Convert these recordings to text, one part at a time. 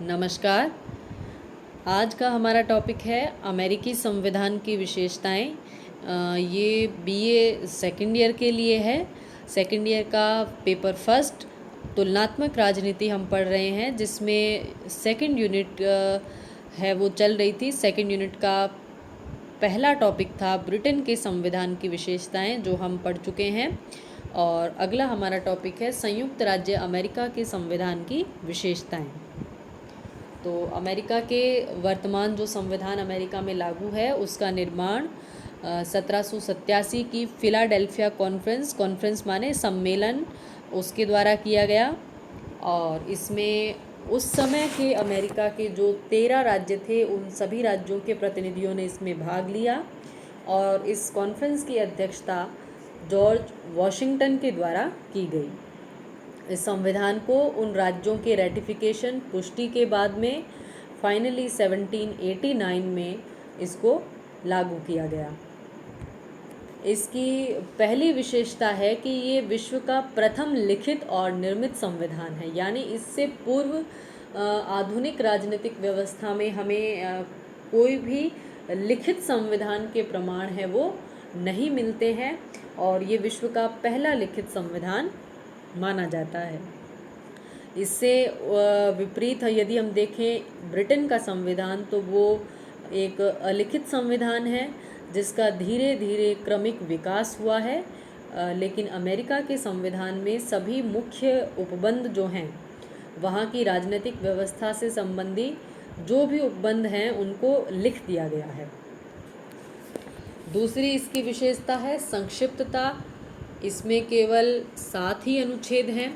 नमस्कार। आज का हमारा टॉपिक है अमेरिकी संविधान की विशेषताएं। ये बीए सेकंड ईयर के लिए है। सेकंड ईयर का पेपर फर्स्ट तुलनात्मक राजनीति हम पढ़ रहे हैं, जिसमें सेकंड यूनिट है वो चल रही थी। सेकंड यूनिट का पहला टॉपिक था ब्रिटेन के संविधान की विशेषताएं, जो हम पढ़ चुके हैं। और अगला हमारा टॉपिक है संयुक्त राज्य अमेरिका के संविधान की विशेषताएं। तो अमेरिका के वर्तमान जो संविधान अमेरिका में लागू है, उसका निर्माण 1787 की फिलाडेल्फिया कॉन्फ्रेंस माने सम्मेलन, उसके द्वारा किया गया। और इसमें उस समय के अमेरिका के जो 13 राज्य थे, उन सभी राज्यों के प्रतिनिधियों ने इसमें भाग लिया। और इस कॉन्फ्रेंस की अध्यक्षता जॉर्ज वॉशिंगटन के द्वारा की गई। इस संविधान को उन राज्यों के रेटिफिकेशन पुष्टि के बाद में फाइनली 1789 में इसको लागू किया गया। इसकी पहली विशेषता है कि ये विश्व का प्रथम लिखित और निर्मित संविधान है, यानी इससे पूर्व आधुनिक राजनीतिक व्यवस्था में हमें कोई भी लिखित संविधान के प्रमाण है वो नहीं मिलते हैं, और ये विश्व का पहला लिखित संविधान माना जाता है। इससे विपरीत यदि हम देखें ब्रिटेन का संविधान, तो वो एक अलिखित संविधान है जिसका धीरे धीरे क्रमिक विकास हुआ है। लेकिन अमेरिका के संविधान में सभी मुख्य उपबंध जो हैं, वहाँ की राजनीतिक व्यवस्था से संबंधी जो भी उपबंध हैं, उनको लिख दिया गया है। दूसरी इसकी विशेषता है संक्षिप्तता। इसमें केवल 7 ही अनुच्छेद हैं।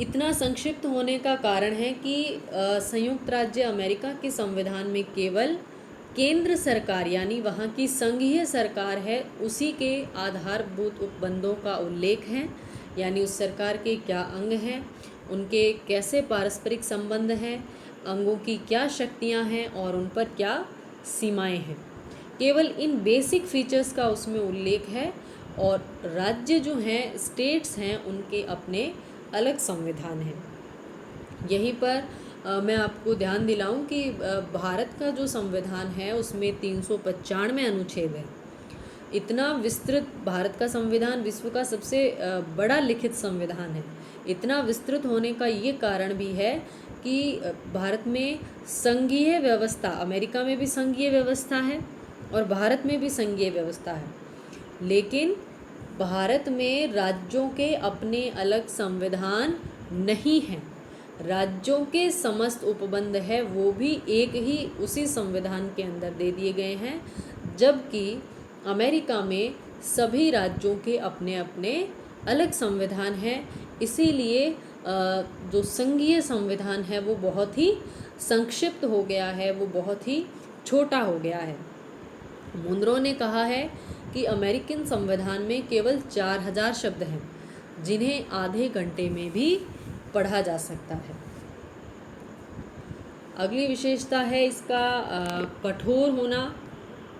इतना संक्षिप्त होने का कारण है कि संयुक्त राज्य अमेरिका के संविधान में केवल केंद्र सरकार, यानी वहाँ की संघीय सरकार है, उसी के आधारभूत उपबंधों का उल्लेख है। यानी उस सरकार के क्या अंग हैं, उनके कैसे पारस्परिक संबंध हैं, अंगों की क्या शक्तियाँ हैं और उन पर क्या सीमाएं हैं। केवल इन बेसिक फीचर्स का उसमें उल्लेख है। और राज्य जो हैं, स्टेट्स हैं, उनके अपने अलग संविधान हैं। यहीं पर मैं आपको ध्यान दिलाऊं कि भारत का जो संविधान है उसमें 395 अनुच्छेद है। इतना विस्तृत भारत का संविधान विश्व का सबसे बड़ा लिखित संविधान है। इतना विस्तृत होने का ये कारण भी है कि भारत में संघीय व्यवस्था, अमेरिका में भी संघीय व्यवस्था है और भारत में भी संघीय व्यवस्था है, लेकिन भारत में राज्यों के अपने अलग संविधान नहीं हैं। राज्यों के समस्त उपबंध है वो भी एक ही उसी संविधान के अंदर दे दिए गए हैं, जबकि अमेरिका में सभी राज्यों के अपने अपने अलग संविधान हैं। इसीलिए जो संघीय संविधान है वो बहुत ही संक्षिप्त हो गया है, वो बहुत ही छोटा हो गया है। मुनरो ने कहा है कि अमेरिकन संविधान में केवल 4000 शब्द हैं, जिन्हें आधे घंटे में भी पढ़ा जा सकता है। अगली विशेषता है इसका कठोर होना।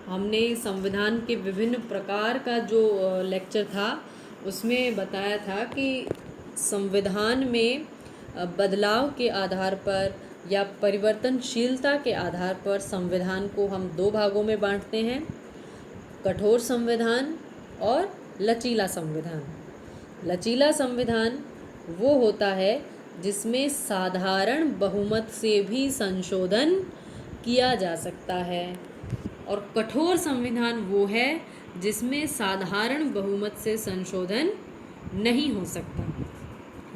हमने संविधान के विभिन्न प्रकार का जो लेक्चर था उसमें बताया था कि संविधान में बदलाव के आधार पर या परिवर्तनशीलता के आधार पर संविधान को हम 2 भागों में बांटते हैं, कठोर संविधान और लचीला संविधान। लचीला संविधान वो होता है जिसमें साधारण बहुमत से भी संशोधन किया जा सकता है, और कठोर संविधान वो है जिसमें साधारण बहुमत से संशोधन नहीं हो सकता।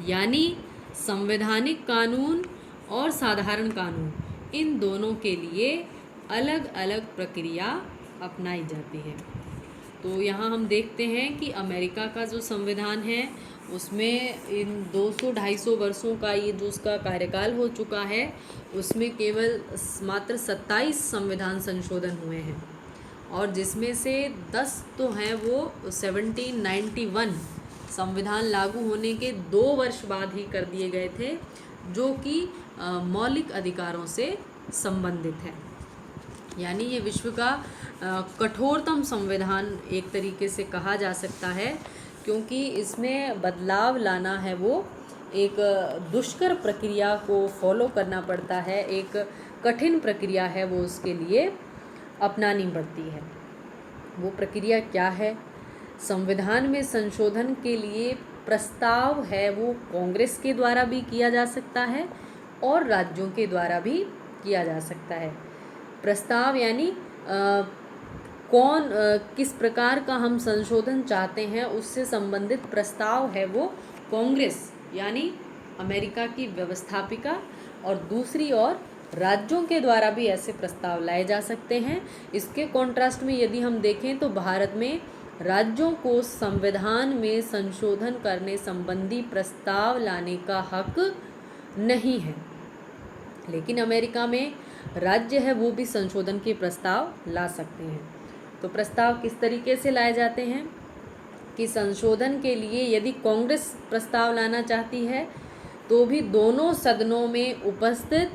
यानी संवैधानिक कानून और साधारण कानून, इन दोनों के लिए अलग अलग प्रक्रिया अपनाई जाती है। तो यहाँ हम देखते हैं कि अमेरिका का जो संविधान है उसमें इन 200-250 वर्षों का ये जो उसका कार्यकाल हो चुका है, उसमें केवल मात्र 27 संविधान संशोधन हुए हैं, और जिसमें से 10 तो हैं वो 1791 संविधान लागू होने के 2 वर्ष बाद ही कर दिए गए थे, जो कि मौलिक अधिकारों से संबंधित है। यानी ये विश्व का कठोरतम संविधान एक तरीके से कहा जा सकता है, क्योंकि इसमें बदलाव लाना है वो एक दुष्कर प्रक्रिया को फॉलो करना पड़ता है, एक कठिन प्रक्रिया है वो उसके लिए अपनानी पड़ती है। वो प्रक्रिया क्या है? संविधान में संशोधन के लिए प्रस्ताव है वो कांग्रेस के द्वारा भी किया जा सकता है और राज्यों के द्वारा भी किया जा सकता है। प्रस्ताव यानी किस प्रकार का हम संशोधन चाहते हैं उससे संबंधित प्रस्ताव है वो कांग्रेस यानी अमेरिका की व्यवस्थापिका और दूसरी ओर राज्यों के द्वारा भी ऐसे प्रस्ताव लाए जा सकते हैं। इसके कॉन्ट्रास्ट में यदि हम देखें तो भारत में राज्यों को संविधान में संशोधन करने संबंधी प्रस्ताव लाने का हक नहीं है, लेकिन अमेरिका में राज्य है वो भी संशोधन के प्रस्ताव ला सकते हैं। तो प्रस्ताव किस तरीके से लाए जाते हैं कि संशोधन के लिए यदि कांग्रेस प्रस्ताव लाना चाहती है तो भी दोनों सदनों में उपस्थित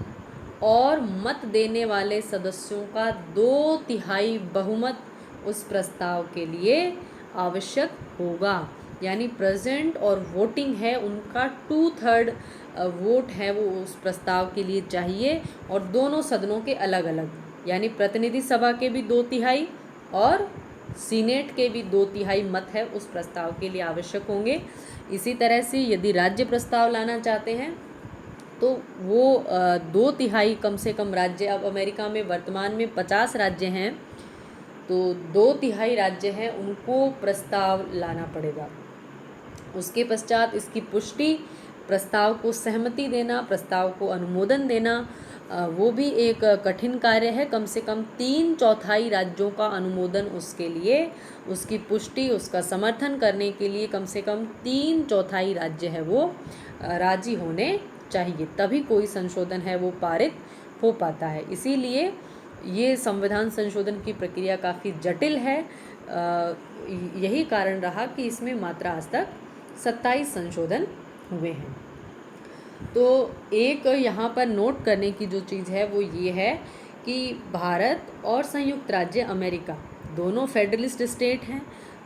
और मत देने वाले सदस्यों का 2/3 बहुमत उस प्रस्ताव के लिए आवश्यक होगा। यानी प्रेजेंट और वोटिंग है उनका 2/3 वोट है वो उस प्रस्ताव के लिए चाहिए, और दोनों सदनों के अलग अलग, यानी प्रतिनिधि सभा के भी 2/3 और सीनेट के भी 2/3 मत है उस प्रस्ताव के लिए आवश्यक होंगे। इसी तरह से यदि राज्य प्रस्ताव लाना चाहते हैं तो वो 2/3 कम से कम राज्य, अब अमेरिका में वर्तमान में 50 राज्य हैं तो 2/3 राज्य हैं उनको प्रस्ताव लाना पड़ेगा। उसके पश्चात इसकी पुष्टि, प्रस्ताव को सहमति देना, प्रस्ताव को अनुमोदन देना, वो भी एक कठिन कार्य है। कम से कम 3/4 राज्यों का अनुमोदन उसके लिए, उसकी पुष्टि, उसका समर्थन करने के लिए कम से कम 3/4 राज्य है वो राजी होने चाहिए, तभी कोई संशोधन है वो पारित हो पाता है। इसीलिए ये संविधान संशोधन की प्रक्रिया काफ़ी जटिल है। यही कारण रहा कि इसमें मात्र आज तक 27 संशोधन हुए हैं। तो एक यहाँ पर नोट करने की जो चीज़ है वो ये है कि भारत और संयुक्त राज्य अमेरिका दोनों फेडरलिस्ट स्टेट हैं,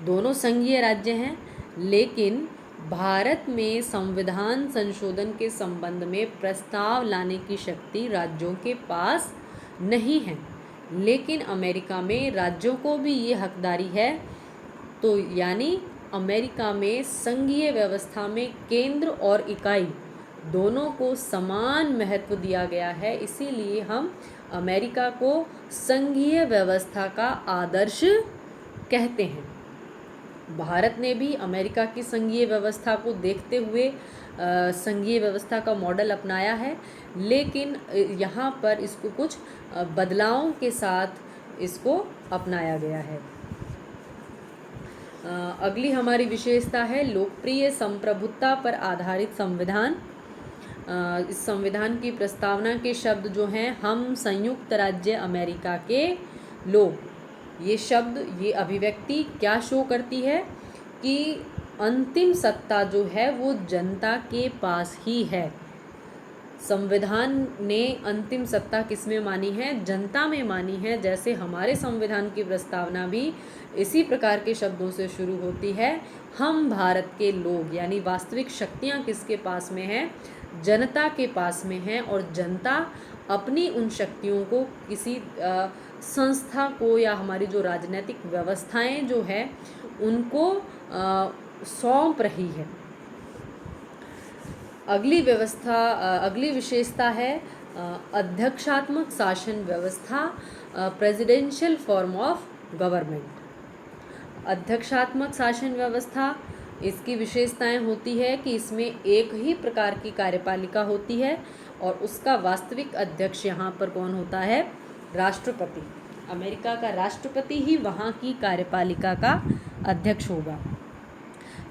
दोनों संघीय राज्य हैं, लेकिन भारत में संविधान संशोधन के संबंध में प्रस्ताव लाने की शक्ति राज्यों के पास नहीं है, लेकिन अमेरिका में राज्यों को भी ये हकदारी है। तो यानी अमेरिका में संघीय व्यवस्था में केंद्र और इकाई दोनों को समान महत्व दिया गया है, इसीलिए हम अमेरिका को संघीय व्यवस्था का आदर्श कहते हैं। भारत ने भी अमेरिका की संघीय व्यवस्था को देखते हुए संघीय व्यवस्था का मॉडल अपनाया है, लेकिन यहाँ पर इसको कुछ बदलावों के साथ इसको अपनाया गया है। अगली हमारी विशेषता है लोकप्रिय संप्रभुता पर आधारित संविधान। इस संविधान की प्रस्तावना के शब्द जो हैं, हम संयुक्त राज्य अमेरिका के लोग, ये शब्द, ये अभिव्यक्ति क्या शो करती है कि अंतिम सत्ता जो है वो जनता के पास ही है। संविधान ने अंतिम सत्ता किसमें मानी है? जनता में मानी है। जैसे हमारे संविधान की प्रस्तावना भी इसी प्रकार के शब्दों से शुरू होती है, हम भारत के लोग, यानी वास्तविक शक्तियाँ किसके पास में हैं? जनता के पास में हैं, और जनता अपनी उन शक्तियों को किसी संस्था को या हमारी जो राजनीतिक व्यवस्थाएं जो है उनको सौंप रही है। अगली विशेषता है अध्यक्षात्मक शासन व्यवस्था, प्रेसिडेंशियल फॉर्म ऑफ गवर्नमेंट। अध्यक्षात्मक शासन व्यवस्था, इसकी विशेषताएं होती है कि इसमें एक ही प्रकार की कार्यपालिका होती है और उसका वास्तविक अध्यक्ष यहाँ पर कौन होता है? राष्ट्रपति। अमेरिका का राष्ट्रपति ही वहाँ की कार्यपालिका का अध्यक्ष होगा।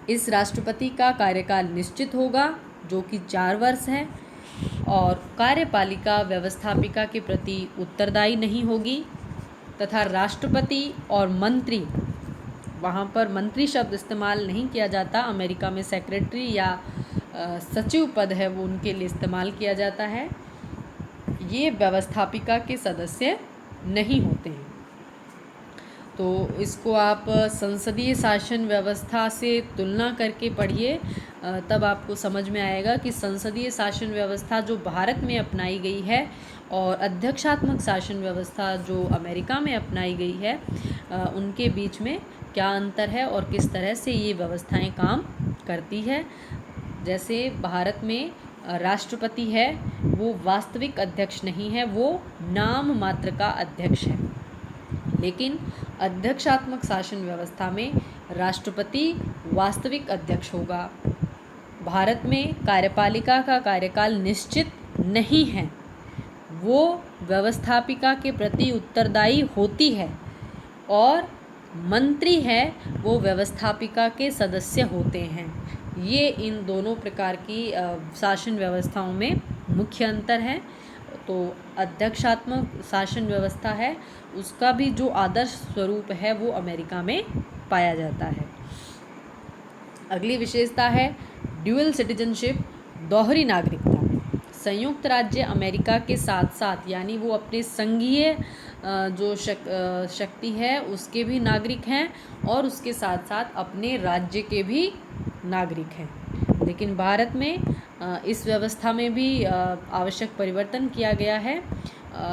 इस राष्ट्रपति का कार्यकाल निश्चित होगा जो कि 4 वर्ष है, और कार्यपालिका व्यवस्थापिका के प्रति उत्तरदायी नहीं होगी, तथा राष्ट्रपति और मंत्री, वहाँ पर मंत्री शब्द इस्तेमाल नहीं किया जाता। अमेरिका में सेक्रेटरी या सचिव पद है वो उनके लिए इस्तेमाल किया जाता है। ये व्यवस्थापिका के सदस्य नहीं होते हैं। तो इसको आप संसदीय शासन व्यवस्था से तुलना करके पढ़िए, तब आपको समझ में आएगा कि संसदीय शासन व्यवस्था जो भारत में अपनाई गई है और अध्यक्षात्मक शासन व्यवस्था जो अमेरिका में अपनाई गई है, उनके बीच में क्या अंतर है और किस तरह से ये व्यवस्थाएं काम करती है। जैसे भारत में राष्ट्रपति है, वो वास्तविक अध्यक्ष नहीं है, वो नाम मात्र का अध्यक्ष है। लेकिन अध्यक्षात्मक शासन व्यवस्था में राष्ट्रपति वास्तविक अध्यक्ष होगा। भारत में कार्यपालिका का कार्यकाल निश्चित नहीं है, वो व्यवस्थापिका के प्रति उत्तरदायी होती है, और मंत्री है वो व्यवस्थापिका के सदस्य होते हैं। ये इन दोनों प्रकार की शासन व्यवस्थाओं में मुख्य अंतर है। तो अध्यक्षात्मक शासन व्यवस्था है, उसका भी जो आदर्श स्वरूप है वो अमेरिका में पाया जाता है। अगली विशेषता है ड्यूअल सिटीजनशिप, दोहरी नागरिकता। संयुक्त राज्य अमेरिका के साथ साथ, यानी वो अपने संघीय जो शक्ति है उसके भी नागरिक हैं और उसके साथ साथ अपने राज्य के भी नागरिक हैं। लेकिन भारत में इस व्यवस्था में भी आवश्यक परिवर्तन किया गया है।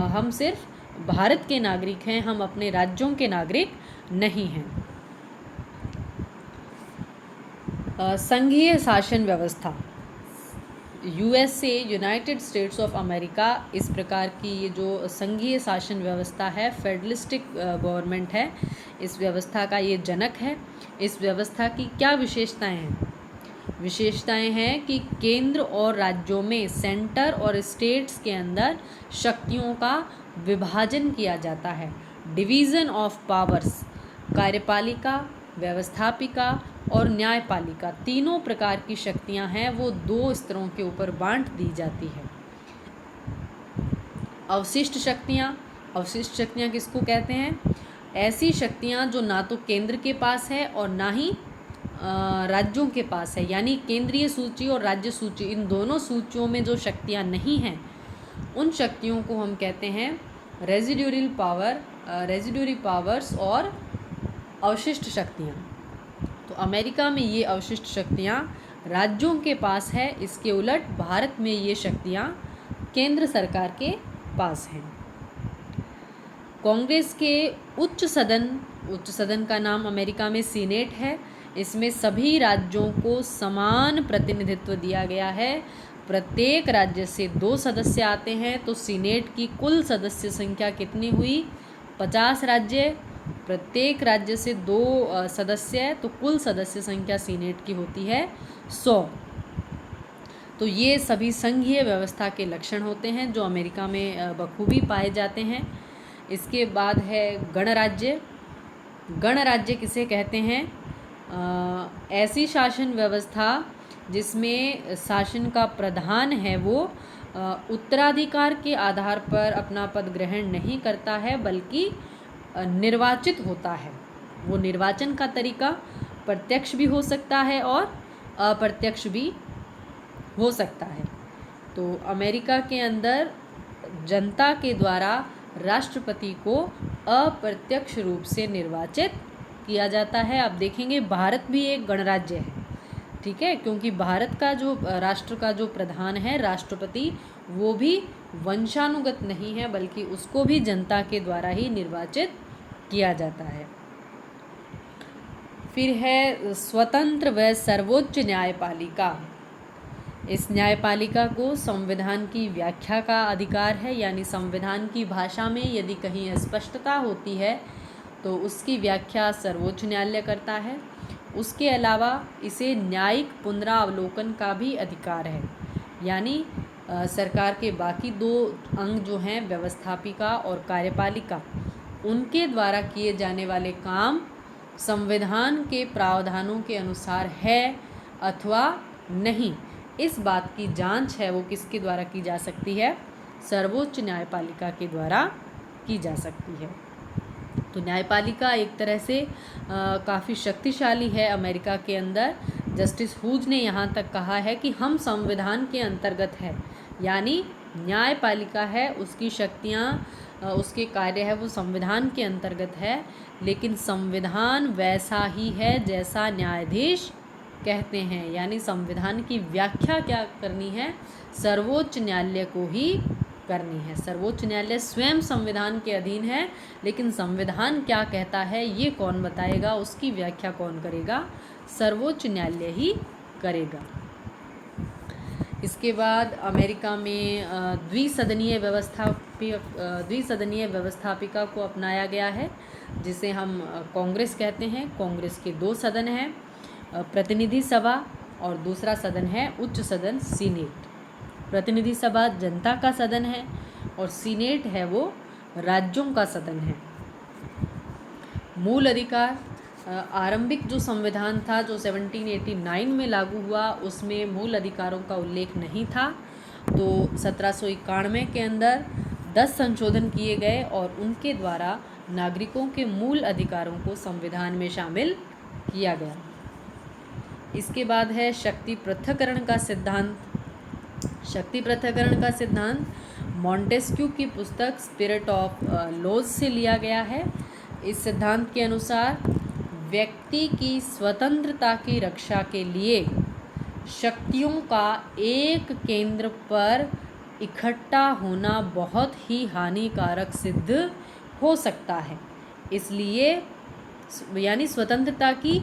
हम सिर्फ भारत के नागरिक हैं, हम अपने राज्यों के नागरिक नहीं हैं। संघीय शासन व्यवस्था, USA, United states of America, इस प्रकार की ये जो संघीय शासन व्यवस्था है, फेडरलिस्टिक गवर्नमेंट है, इस व्यवस्था का ये जनक है। इस व्यवस्था की क्या विशेषताएं हैं? विशेषताएं हैं कि केंद्र और राज्यों में, सेंटर और स्टेट्स के अंदर शक्तियों का विभाजन किया जाता है, डिवीज़न ऑफ पावर्स। कार्यपालिका, व्यवस्थापिका और न्यायपालिका, तीनों प्रकार की शक्तियां हैं वो दो स्तरों के ऊपर बांट दी जाती है। अवशिष्ट शक्तियां, अवशिष्ट शक्तियां किसको कहते हैं? ऐसी शक्तियां जो ना तो केंद्र के पास है और ना ही राज्यों के पास है, यानी केंद्रीय सूची और राज्य सूची, इन दोनों सूचियों में जो शक्तियां नहीं हैं उन शक्तियों को हम कहते हैं रेजिड्यूरल पावर, रेजिड्यूरी पावर्स और अवशिष्ट शक्तियां। तो अमेरिका में ये अवशिष्ट शक्तियां राज्यों के पास है, इसके उलट भारत में ये शक्तियां केंद्र सरकार के पास हैं। कांग्रेस के उच्च सदन का नाम अमेरिका में सीनेट है। इसमें सभी राज्यों को समान प्रतिनिधित्व दिया गया है। प्रत्येक राज्य से 2 सदस्य आते हैं, तो सीनेट की कुल सदस्य संख्या कितनी हुई? 50 राज्य, प्रत्येक राज्य से 2 सदस्य, तो कुल सदस्य संख्या सीनेट की होती है 100। तो ये सभी संघीय व्यवस्था के लक्षण होते हैं जो अमेरिका में बखूबी पाए जाते हैं। इसके बाद है गणराज्य। गणराज्य किसे कहते हैं? ऐसी शासन व्यवस्था जिसमें शासन का प्रधान है वो उत्तराधिकार के आधार पर अपना पद ग्रहण नहीं करता है, बल्कि निर्वाचित होता है। वो निर्वाचन का तरीका प्रत्यक्ष भी हो सकता है और अप्रत्यक्ष भी हो सकता है। तो अमेरिका के अंदर जनता के द्वारा राष्ट्रपति को अप्रत्यक्ष रूप से निर्वाचित किया जाता है। अब देखेंगे भारत भी एक गणराज्य है, ठीक है, क्योंकि भारत का जो राष्ट्र का जो प्रधान है राष्ट्रपति, वो भी वंशानुगत नहीं है, बल्कि उसको भी जनता के द्वारा ही निर्वाचित किया जाता है। फिर है स्वतंत्र व सर्वोच्च न्यायपालिका। इस न्यायपालिका को संविधान की व्याख्या का अधिकार है, यानी संविधान की भाषा में यदि कहीं अस्पष्टता होती है तो उसकी व्याख्या सर्वोच्च न्यायालय करता है। उसके अलावा इसे न्यायिक पुनरावलोकन का भी अधिकार है, यानी सरकार के बाकी 2 अंग जो हैं, व्यवस्थापिका और कार्यपालिका, उनके द्वारा किए जाने वाले काम संविधान के प्रावधानों के अनुसार है अथवा नहीं, इस बात की जांच है वो किसके द्वारा की जा सकती है? सर्वोच्च न्यायपालिका के द्वारा की जा सकती है। तो न्यायपालिका एक तरह से काफ़ी शक्तिशाली है अमेरिका के अंदर। जस्टिस हुज ने यहाँ तक कहा है कि हम संविधान के अंतर्गत है, यानी न्यायपालिका है, उसकी शक्तियाँ उसके कार्य है वो संविधान के अंतर्गत है, लेकिन संविधान वैसा ही है जैसा न्यायाधीश कहते हैं। यानी संविधान की व्याख्या क्या करनी है, सर्वोच्च न्यायालय को ही करनी है। सर्वोच्च न्यायालय स्वयं संविधान के अधीन है, लेकिन संविधान क्या कहता है ये कौन बताएगा, उसकी व्याख्या कौन करेगा, सर्वोच्च न्यायालय ही करेगा। इसके बाद अमेरिका में द्विसदनीय व्यवस्थापिका को अपनाया गया है, जिसे हम कांग्रेस कहते हैं। कांग्रेस के 2 सदन हैं, प्रतिनिधि सभा और दूसरा सदन है उच्च सदन सीनेट। प्रतिनिधि सभा जनता का सदन है और सीनेट है वो राज्यों का सदन है। मूल अधिकार, आरंभिक जो संविधान था जो 1789 में लागू हुआ, उसमें मूल अधिकारों का उल्लेख नहीं था। तो 1791 के अंदर 10 संशोधन किए गए और उनके द्वारा नागरिकों के मूल अधिकारों को संविधान में शामिल किया गया। इसके बाद है शक्ति पृथक्करण का सिद्धांत। शक्ति पृथक्करण का सिद्धांत मॉन्टेस्क्यू की पुस्तक स्पिरिट ऑफ लॉज से लिया गया है। इस सिद्धांत के अनुसार व्यक्ति की स्वतंत्रता की रक्षा के लिए शक्तियों का एक केंद्र पर इकट्ठा होना बहुत ही हानिकारक सिद्ध हो सकता है। इसलिए यानी स्वतंत्रता की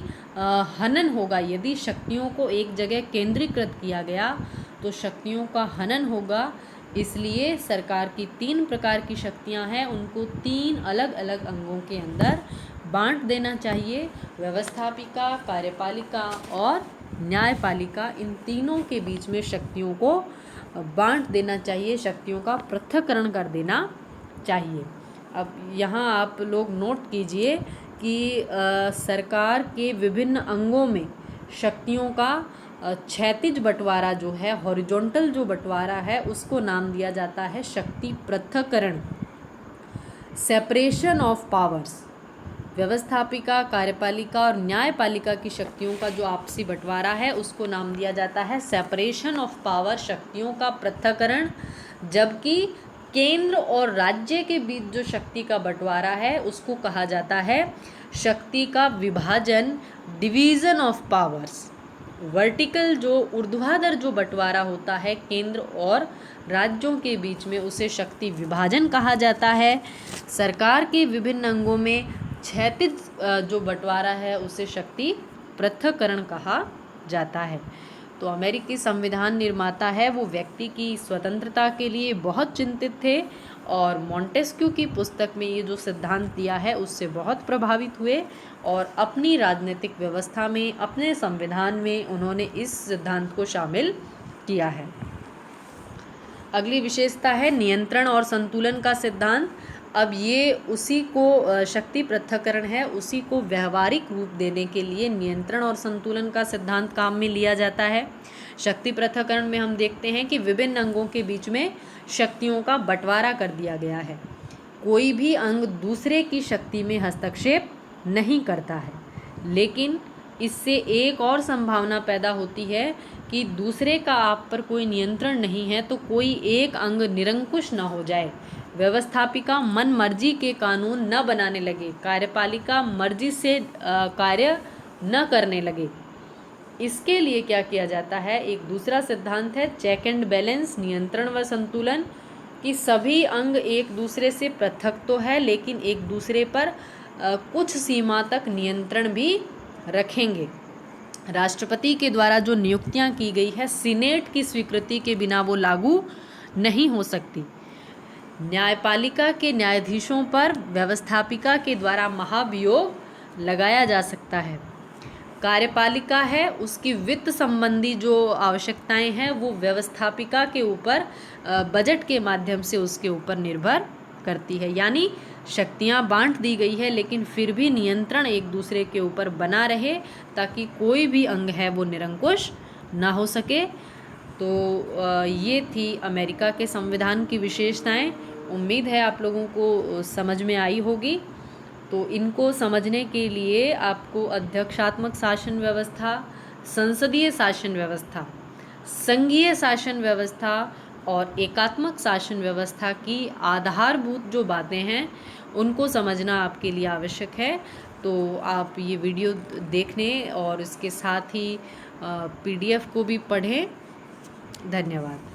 हनन होगा। यदि शक्तियों को एक जगह केंद्रीकृत किया गया तो शक्तियों का हनन होगा। इसलिए सरकार की 3 प्रकार की शक्तियां हैं, उनको 3 अलग अलग अंगों के अंदर बांट देना चाहिए। व्यवस्थापिका, कार्यपालिका और न्यायपालिका, इन तीनों के बीच में शक्तियों को बांट देना चाहिए, शक्तियों का पृथक्करण कर देना चाहिए। अब यहाँ आप लोग नोट कीजिए कि सरकार के विभिन्न अंगों में शक्तियों का क्षैतिज बंटवारा जो है, हॉरिजॉन्टल जो बंटवारा है, उसको नाम दिया जाता है शक्ति पृथक्करण, सेपरेशन ऑफ पावर्स। व्यवस्थापिका, कार्यपालिका और न्यायपालिका की शक्तियों का जो आपसी बंटवारा है उसको नाम दिया जाता है सेपरेशन ऑफ पावर, शक्तियों का पृथक्करण। जबकि केंद्र और राज्य के बीच जो शक्ति का बंटवारा है उसको कहा जाता है शक्ति का विभाजन, डिवीज़न ऑफ पावर्स। वर्टिकल जो ऊर्ध्वाधर जो बंटवारा होता है केंद्र और राज्यों के बीच में, उसे शक्ति विभाजन कहा जाता है। सरकार के विभिन्न अंगों में क्षैतिज जो बंटवारा है उसे शक्ति पृथक्करण कहा जाता है। तो अमेरिकी संविधान निर्माता है वो व्यक्ति की स्वतंत्रता के लिए बहुत चिंतित थे और मॉन्टेस्क्यू की पुस्तक में ये जो सिद्धांत दिया है उससे बहुत प्रभावित हुए और अपनी राजनीतिक व्यवस्था में, अपने संविधान में उन्होंने इस सिद्धांत को शामिल किया है। अगली विशेषता है नियंत्रण और संतुलन का सिद्धांत। अब ये उसी को, शक्ति पृथक्करण है, उसी को व्यवहारिक रूप देने के लिए नियंत्रण और संतुलन का सिद्धांत काम में लिया जाता है। शक्ति पृथक्करण में हम देखते हैं कि विभिन्न अंगों के बीच में शक्तियों का बंटवारा कर दिया गया है। कोई भी अंग दूसरे की शक्ति में हस्तक्षेप नहीं करता है, लेकिन इससे एक और संभावना पैदा होती है कि दूसरे का आप पर कोई नियंत्रण नहीं है तो कोई एक अंग निरंकुश न हो जाए। व्यवस्थापिका मन मर्जी के कानून न बनाने लगे, कार्यपालिका मर्जी से कार्य न करने लगे। इसके लिए क्या किया जाता है, एक दूसरा सिद्धांत है चेक एंड बैलेंस, नियंत्रण व संतुलन, कि सभी अंग एक दूसरे से पृथक तो है लेकिन एक दूसरे पर कुछ सीमा तक नियंत्रण भी रखेंगे। राष्ट्रपति के द्वारा जो नियुक्तियां की गई है, सीनेट की स्वीकृति के बिना वो लागू नहीं हो सकती। न्यायपालिका के न्यायाधीशों पर व्यवस्थापिका के द्वारा महाभियोग लगाया जा सकता है। कार्यपालिका है, उसकी वित्त संबंधी जो आवश्यकताएं हैं वो व्यवस्थापिका के ऊपर बजट के माध्यम से उसके ऊपर निर्भर करती है। यानी शक्तियां बांट दी गई है लेकिन फिर भी नियंत्रण एक दूसरे के ऊपर बना रहे ताकि कोई भी अंग है वो निरंकुश ना हो सके। तो ये थी अमेरिका के संविधान की विशेषताएं। उम्मीद है आप लोगों को समझ में आई होगी। तो इनको समझने के लिए आपको अध्यक्षात्मक शासन व्यवस्था, संसदीय शासन व्यवस्था, संघीय शासन व्यवस्था और एकात्मक शासन व्यवस्था की आधारभूत जो बातें हैं उनको समझना आपके लिए आवश्यक है। तो आप ये वीडियो देखने और इसके साथ ही पीडीएफ को भी पढ़ें। धन्यवाद।